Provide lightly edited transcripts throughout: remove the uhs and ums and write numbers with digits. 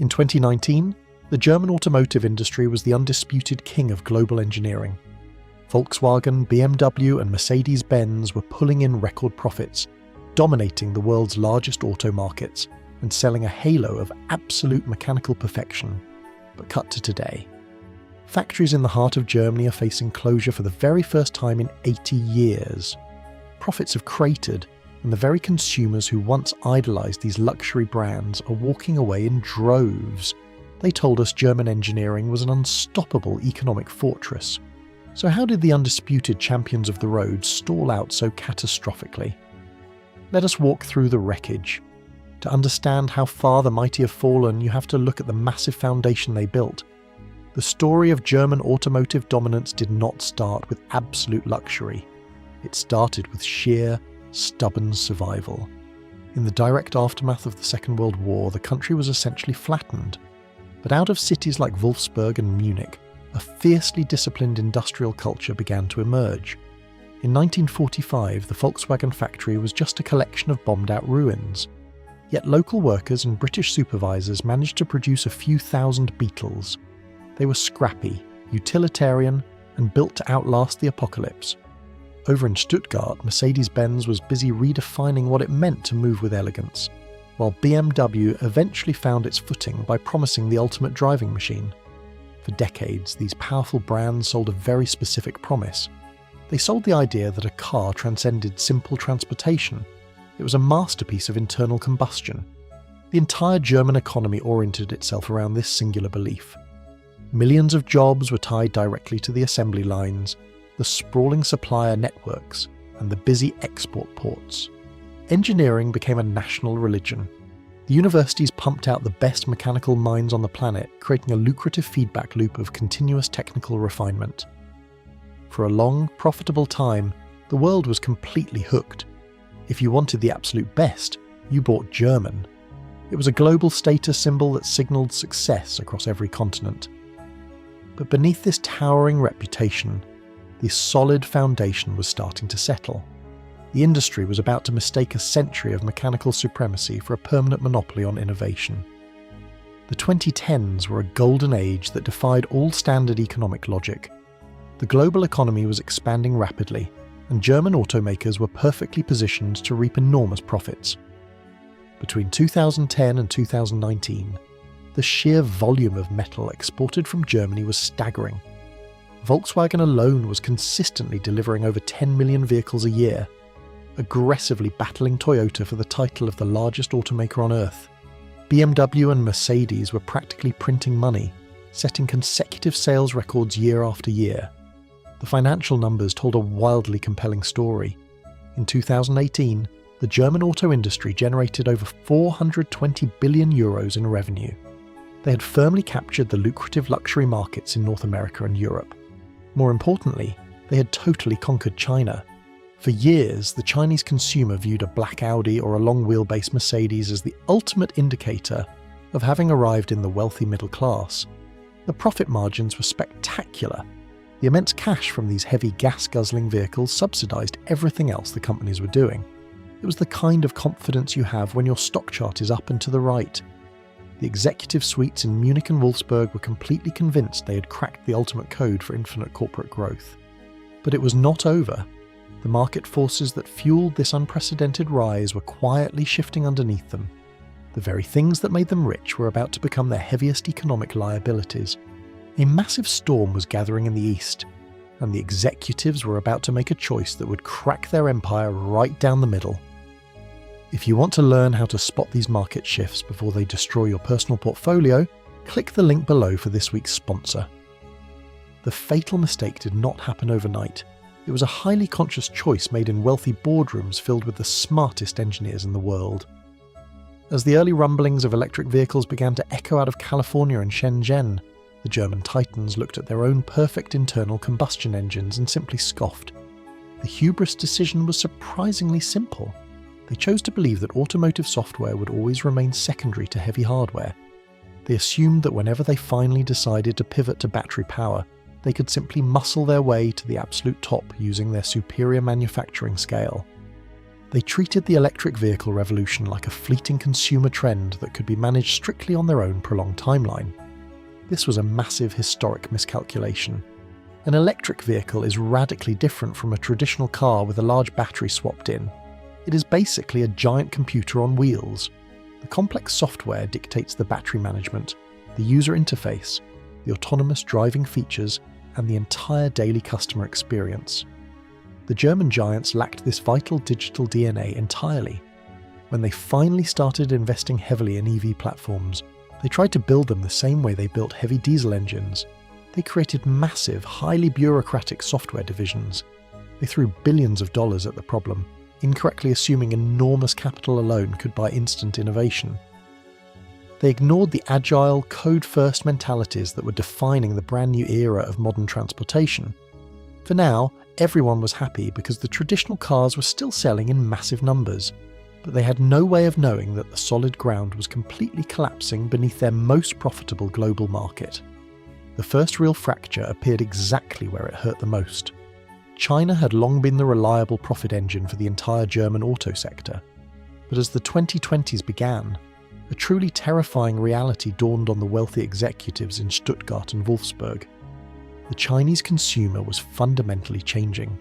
In 2019, the German automotive industry was the undisputed king of global engineering. Volkswagen, BMW and Mercedes-Benz were pulling in record profits, dominating the world's largest auto markets and selling a halo of absolute mechanical perfection. But cut to today. Factories in the heart of Germany are facing closure for the very first time in 80 years. Profits have cratered, and the very consumers who once idolised these luxury brands are walking away in droves. They told us German engineering was an unstoppable economic fortress. So how did the undisputed champions of the road stall out so catastrophically? Let us walk through the wreckage. To understand how far the mighty have fallen, you have to look at the massive foundation they built. The story of German automotive dominance did not start with absolute luxury. It started with sheer, stubborn survival. In the direct aftermath of the Second World War, the country was essentially flattened. But out of cities like Wolfsburg and Munich, a fiercely disciplined industrial culture began to emerge. In 1945, the Volkswagen factory was just a collection of bombed-out ruins. Yet local workers and British supervisors managed to produce a few thousand Beetles. They were scrappy, utilitarian, and built to outlast the apocalypse. Over in Stuttgart, Mercedes-Benz was busy redefining what it meant to move with elegance, while BMW eventually found its footing by promising the ultimate driving machine. For decades, these powerful brands sold a very specific promise. They sold the idea that a car transcended simple transportation. It was a masterpiece of internal combustion. The entire German economy oriented itself around this singular belief. Millions of jobs were tied directly to the assembly lines, the sprawling supplier networks, and the busy export ports. Engineering became a national religion. The universities pumped out the best mechanical minds on the planet, creating a lucrative feedback loop of continuous technical refinement. For a long, profitable time, the world was completely hooked. If you wanted the absolute best, you bought German. It was a global status symbol that signalled success across every continent. But beneath this towering reputation, the solid foundation was starting to settle. The industry was about to mistake a century of mechanical supremacy for a permanent monopoly on innovation. The 2010s were a golden age that defied all standard economic logic. The global economy was expanding rapidly, and German automakers were perfectly positioned to reap enormous profits. Between 2010 and 2019, the sheer volume of metal exported from Germany was staggering. Volkswagen alone was consistently delivering over 10 million vehicles a year, aggressively battling Toyota for the title of the largest automaker on Earth. BMW and Mercedes were practically printing money, setting consecutive sales records year after year. The financial numbers told a wildly compelling story. In 2018, the German auto industry generated over 420 billion euros in revenue. They had firmly captured the lucrative luxury markets in North America and Europe. More importantly, they had totally conquered China. For years, the Chinese consumer viewed a black Audi or a long-wheelbase Mercedes as the ultimate indicator of having arrived in the wealthy middle class. The profit margins were spectacular. The immense cash from these heavy gas-guzzling vehicles subsidised everything else the companies were doing. It was the kind of confidence you have when your stock chart is up and to the right. The executive suites in Munich and Wolfsburg were completely convinced they had cracked the ultimate code for infinite corporate growth. But it was not over. The market forces that fueled this unprecedented rise were quietly shifting underneath them. The very things that made them rich were about to become their heaviest economic liabilities. A massive storm was gathering in the east, and the executives were about to make a choice that would crack their empire right down the middle. If you want to learn how to spot these market shifts before they destroy your personal portfolio, click the link below for this week's sponsor. The fatal mistake did not happen overnight. It was a highly conscious choice made in wealthy boardrooms filled with the smartest engineers in the world. As the early rumblings of electric vehicles began to echo out of California and Shenzhen, the German titans looked at their own perfect internal combustion engines and simply scoffed. The hubris decision was surprisingly simple. They chose to believe that automotive software would always remain secondary to heavy hardware. They assumed that whenever they finally decided to pivot to battery power, they could simply muscle their way to the absolute top using their superior manufacturing scale. They treated the electric vehicle revolution like a fleeting consumer trend that could be managed strictly on their own prolonged timeline. This was a massive historic miscalculation. An electric vehicle is radically different from a traditional car with a large battery swapped in. It is basically a giant computer on wheels. The complex software dictates the battery management, the user interface, the autonomous driving features, and the entire daily customer experience. The German giants lacked this vital digital DNA entirely. When they finally started investing heavily in EV platforms, they tried to build them the same way they built heavy diesel engines. They created massive, highly bureaucratic software divisions. They threw billions of dollars at the problem, incorrectly assuming enormous capital alone could buy instant innovation. They ignored the agile, code-first mentalities that were defining the brand new era of modern transportation. For now, everyone was happy because the traditional cars were still selling in massive numbers, but they had no way of knowing that the solid ground was completely collapsing beneath their most profitable global market. The first real fracture appeared exactly where it hurt the most. China had long been the reliable profit engine for the entire German auto sector, but as the 2020s began, a truly terrifying reality dawned on the wealthy executives in Stuttgart and Wolfsburg. The Chinese consumer was fundamentally changing.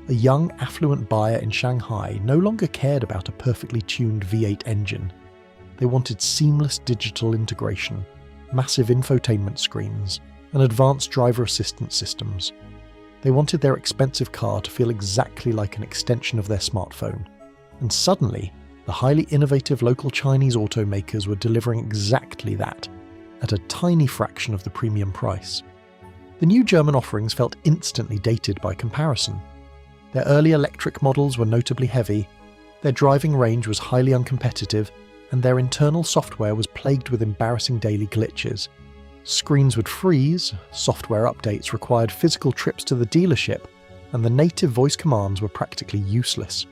A young, affluent buyer in Shanghai no longer cared about a perfectly tuned V8 engine. They wanted seamless digital integration, massive infotainment screens, and advanced driver assistance systems. They wanted their expensive car to feel exactly like an extension of their smartphone. And suddenly, the highly innovative local Chinese automakers were delivering exactly that, at a tiny fraction of the premium price. The new German offerings felt instantly dated by comparison. Their early electric models were notably heavy, their driving range was highly uncompetitive, and their internal software was plagued with embarrassing daily glitches. Screens would freeze, software updates required physical trips to the dealership, and the native voice commands were practically useless.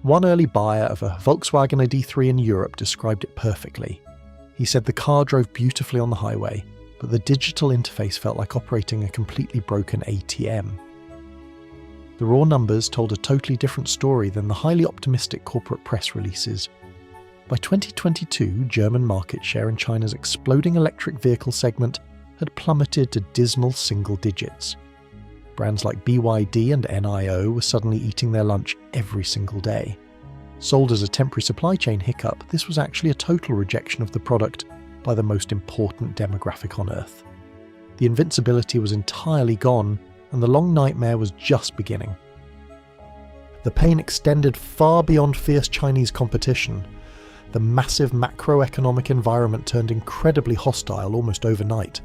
One early buyer of a Volkswagen ID3 in Europe described it perfectly. He said the car drove beautifully on the highway, but the digital interface felt like operating a completely broken ATM. The raw numbers told a totally different story than the highly optimistic corporate press releases. By 2022, German market share in China's exploding electric vehicle segment had plummeted to dismal single digits. Brands like BYD and NIO were suddenly eating their lunch every single day. Sold as a temporary supply chain hiccup, this was actually a total rejection of the product by the most important demographic on Earth. The invincibility was entirely gone, and the long nightmare was just beginning. The pain extended far beyond fierce Chinese competition. The massive macroeconomic environment turned incredibly hostile almost overnight.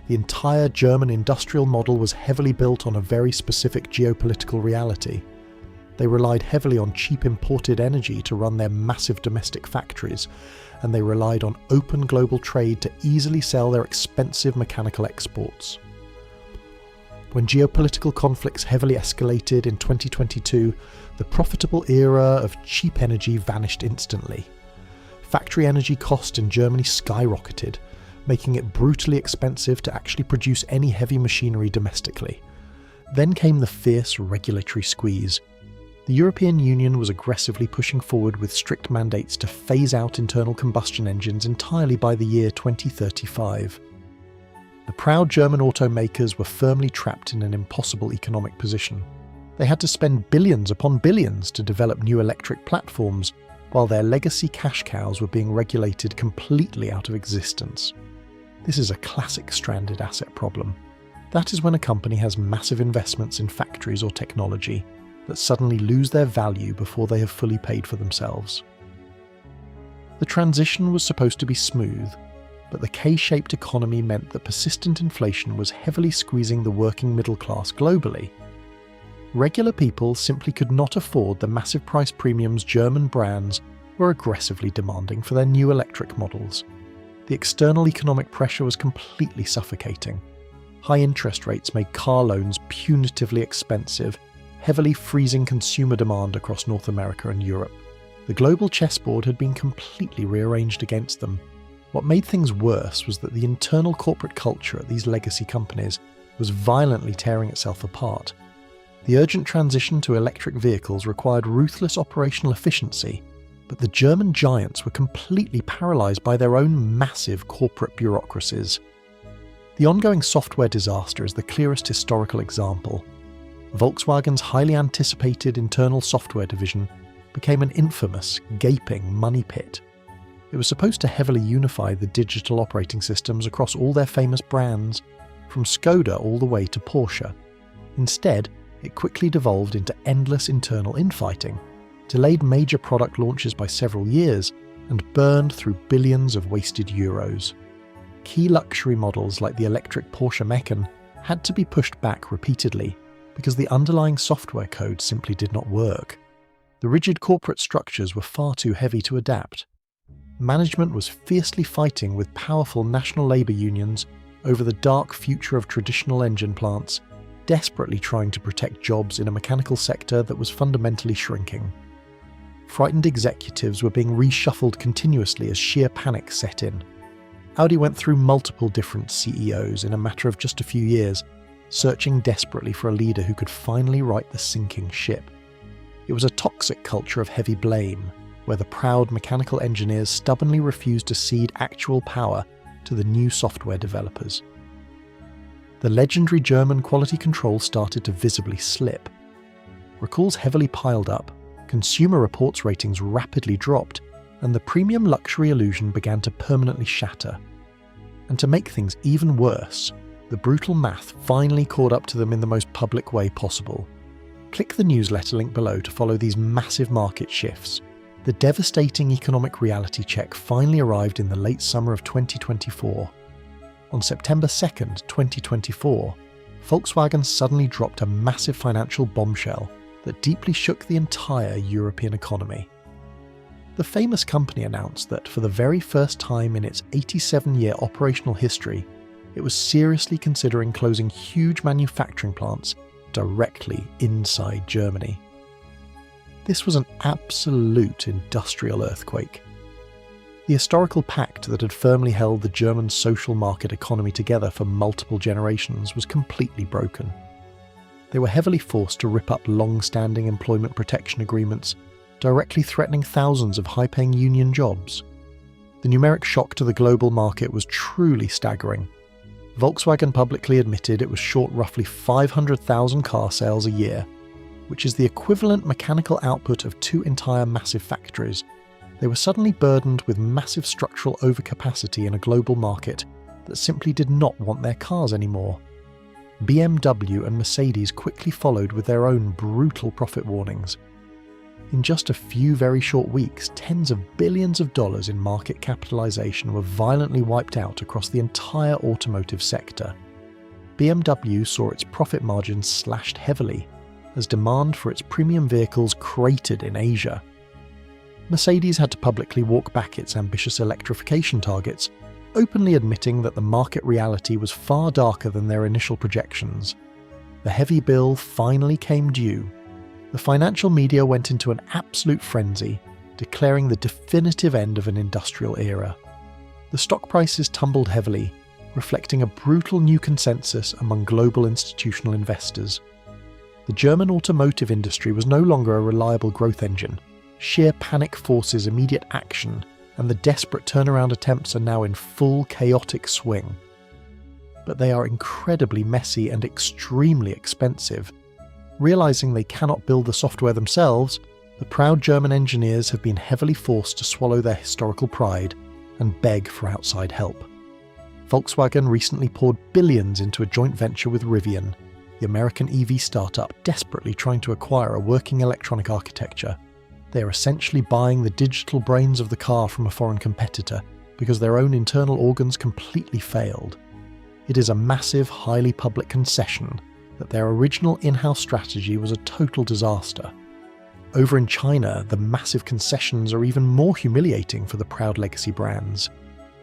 The entire German industrial model was heavily built on a very specific geopolitical reality. They relied heavily on cheap imported energy to run their massive domestic factories, and they relied on open global trade to easily sell their expensive mechanical exports. When geopolitical conflicts heavily escalated in 2022, the profitable era of cheap energy vanished instantly. Factory energy cost in Germany skyrocketed, making it brutally expensive to actually produce any heavy machinery domestically. Then came the fierce regulatory squeeze. The European Union was aggressively pushing forward with strict mandates to phase out internal combustion engines entirely by the year 2035. The proud German automakers were firmly trapped in an impossible economic position. They had to spend billions upon billions to develop new electric platforms, while their legacy cash cows were being regulated completely out of existence. This is a classic stranded asset problem. That is when a company has massive investments in factories or technology that suddenly lose their value before they have fully paid for themselves. The transition was supposed to be smooth, but the K-shaped economy meant that persistent inflation was heavily squeezing the working middle class globally. Regular people simply could not afford the massive price premiums German brands were aggressively demanding for their new electric models. The external economic pressure was completely suffocating. High interest rates made car loans punitively expensive, heavily freezing consumer demand across North America and Europe. The global chessboard had been completely rearranged against them. What made things worse was that the internal corporate culture at these legacy companies was violently tearing itself apart. The urgent transition to electric vehicles required ruthless operational efficiency, but the German giants were completely paralysed by their own massive corporate bureaucracies. The ongoing software disaster is the clearest historical example. Volkswagen's highly anticipated internal software division became an infamous, gaping money pit. It was supposed to heavily unify the digital operating systems across all their famous brands, from Skoda all the way to Porsche. Instead, it quickly devolved into endless internal infighting, delayed major product launches by several years, and burned through billions of wasted euros. Key luxury models like the electric Porsche Macan had to be pushed back repeatedly because the underlying software code simply did not work. The rigid corporate structures were far too heavy to adapt. Management was fiercely fighting with powerful national labour unions over the dark future of traditional engine plants, desperately trying to protect jobs in a mechanical sector that was fundamentally shrinking. Frightened executives were being reshuffled continuously as sheer panic set in. Audi went through multiple different CEOs in a matter of just a few years, searching desperately for a leader who could finally right the sinking ship. It was a toxic culture of heavy blame, where the proud mechanical engineers stubbornly refused to cede actual power to the new software developers. The legendary German quality control started to visibly slip. Recalls heavily piled up, Consumer Reports ratings rapidly dropped, and the premium luxury illusion began to permanently shatter. And to make things even worse, the brutal math finally caught up to them in the most public way possible. Click the newsletter link below to follow these massive market shifts. The devastating economic reality check finally arrived in the late summer of 2024. On September 2nd, 2024, Volkswagen suddenly dropped a massive financial bombshell that deeply shook the entire European economy. The famous company announced that for the very first time in its 87-year operational history, it was seriously considering closing huge manufacturing plants directly inside Germany. This was an absolute industrial earthquake. The historical pact that had firmly held the German social market economy together for multiple generations was completely broken. They were heavily forced to rip up long-standing employment protection agreements, directly threatening thousands of high-paying union jobs. The numeric shock to the global market was truly staggering. Volkswagen publicly admitted it was short roughly 500,000 car sales a year, which is the equivalent mechanical output of 2 entire massive factories. They were suddenly burdened with massive structural overcapacity in a global market that simply did not want their cars anymore. BMW and Mercedes quickly followed with their own brutal profit warnings. In just a few very short weeks, tens of billions of dollars in market capitalization were violently wiped out across the entire automotive sector. BMW saw its profit margins slashed heavily as demand for its premium vehicles cratered in Asia. Mercedes had to publicly walk back its ambitious electrification targets, openly admitting that the market reality was far darker than their initial projections. The heavy bill finally came due. The financial media went into an absolute frenzy, declaring the definitive end of an industrial era. The stock prices tumbled heavily, reflecting a brutal new consensus among global institutional investors. The German automotive industry was no longer a reliable growth engine. Sheer panic forces immediate action, and the desperate turnaround attempts are now in full chaotic swing. But they are incredibly messy and extremely expensive. Realizing they cannot build the software themselves, the proud German engineers have been heavily forced to swallow their historical pride and beg for outside help. Volkswagen recently poured billions into a joint venture with Rivian, the American EV startup desperately trying to acquire a working electronic architecture. They are essentially buying the digital brains of the car from a foreign competitor because their own internal organs completely failed. It is a massive, highly public concession that their original in-house strategy was a total disaster. Over in China, the massive concessions are even more humiliating for the proud legacy brands.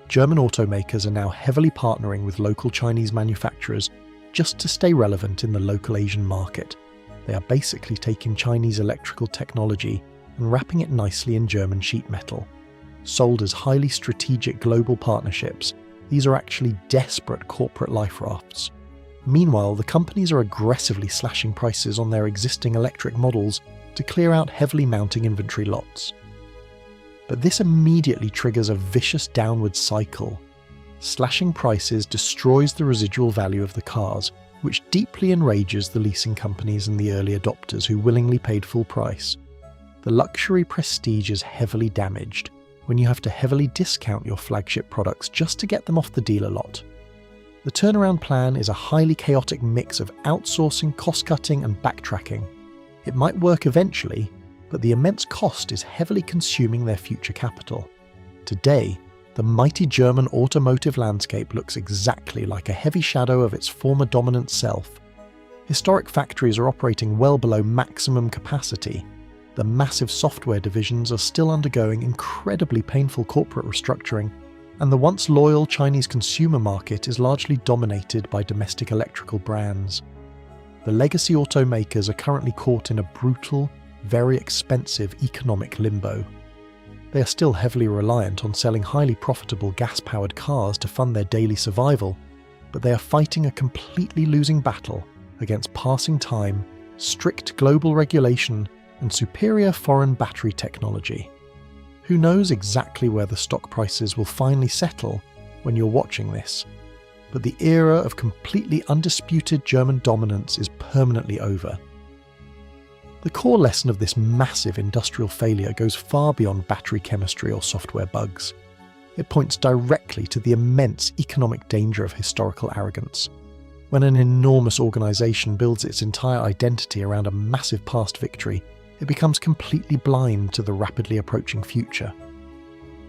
German automakers are now heavily partnering with local Chinese manufacturers just to stay relevant in the local Asian market. They are basically taking Chinese electrical technology and wrapping it nicely in German sheet metal. Sold as highly strategic global partnerships, these are actually desperate corporate life rafts. Meanwhile, the companies are aggressively slashing prices on their existing electric models to clear out heavily mounting inventory lots. But this immediately triggers a vicious downward cycle. Slashing prices destroys the residual value of the cars, which deeply enrages the leasing companies and the early adopters who willingly paid full price. The luxury prestige is heavily damaged when you have to heavily discount your flagship products just to get them off the dealer lot. The turnaround plan is a highly chaotic mix of outsourcing, cost-cutting and backtracking. It might work eventually, but the immense cost is heavily consuming their future capital. Today, the mighty German automotive landscape looks exactly like a heavy shadow of its former dominant self. Historic factories are operating well below maximum capacity. The massive software divisions are still undergoing incredibly painful corporate restructuring, and the once loyal Chinese consumer market is largely dominated by domestic electrical brands. The legacy automakers are currently caught in a brutal, very expensive economic limbo. They are still heavily reliant on selling highly profitable gas-powered cars to fund their daily survival, but they are fighting a completely losing battle against passing time, strict global regulation, and superior foreign battery technology. Who knows exactly where the stock prices will finally settle when you're watching this, but the era of completely undisputed German dominance is permanently over. The core lesson of this massive industrial failure goes far beyond battery chemistry or software bugs. It points directly to the immense economic danger of historical arrogance. When an enormous organisation builds its entire identity around a massive past victory, it becomes completely blind to the rapidly approaching future.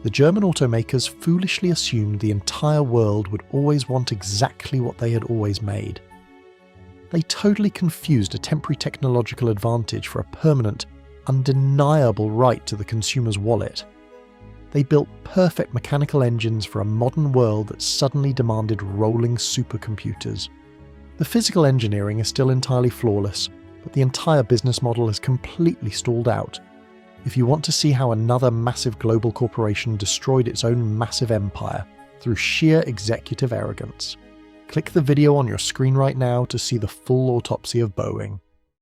The German automakers foolishly assumed the entire world would always want exactly what they had always made. They totally confused a temporary technological advantage for a permanent, undeniable right to the consumer's wallet. They built perfect mechanical engines for a modern world that suddenly demanded rolling supercomputers. The physical engineering is still entirely flawless, but the entire business model has completely stalled out. If you want to see how another massive global corporation destroyed its own massive empire through sheer executive arrogance, click the video on your screen right now to see the full autopsy of Boeing.